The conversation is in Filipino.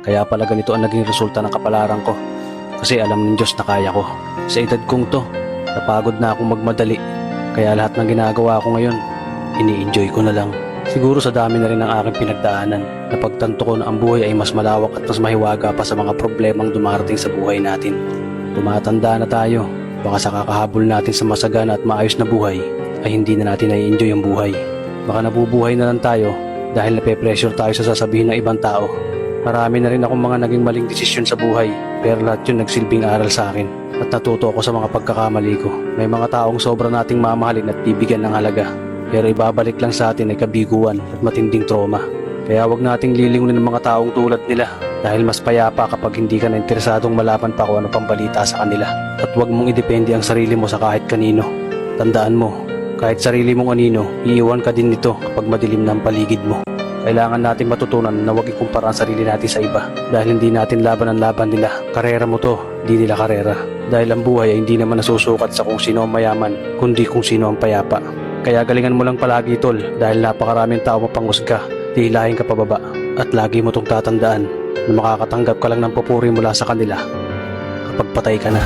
Kaya pala ganito ang naging resulta ng kapalaran ko. Kasi alam ng Diyos na kaya ko. Sa edad kong to, napagod na akong magmadali. Kaya lahat ng ginagawa ko ngayon, ini-enjoy ko na lang. Siguro sa dami na rin ng aking pinagdaanan, napagtanto ko na ang buhay ay mas malawak at mas mahiwaga pa sa mga problemang dumarating sa buhay natin. Tumatanda na tayo, baka sa kakahabol natin sa masagana at maayos na buhay, ay hindi na natin nai-enjoy ang buhay. Baka nabubuhay na lang tayo dahil nape-pressure tayo sa sasabihin ng ibang tao. Marami na rin akong mga naging maling desisyon sa buhay, pero lahat yun nagsilbing aral sa akin at natuto ako sa mga pagkakamali ko. May mga taong sobra nating mamahalin at bibigyan ng halaga, pero ibabalik lang sa atin ay kabiguan at matinding trauma. Kaya wag nating lilingunin ng mga taong tulad nila dahil mas payapa kapag hindi ka na interesadong malaman pa kung ano pang balita sa kanila. At wag mong idepende ang sarili mo sa kahit kanino. Tandaan mo, kahit sarili mong anino, iiwan ka din nito kapag madilim na ang paligid mo. Kailangan natin matutunan na huwag ikumpara ang sarili natin sa iba dahil hindi natin laban ang laban nila. Karera mo to, di nila karera. Dahil ang buhay ay hindi naman nasusukat sa kung sino ang mayaman, kundi kung sino ang payapa. Kaya galingan mo lang palagi tol dahil napakaraming tao mapanghusga, dihilahin ka pababa. At lagi mo tong tatandaan na makakatanggap ka lang ng papuri mula sa kanila kapag patay ka na.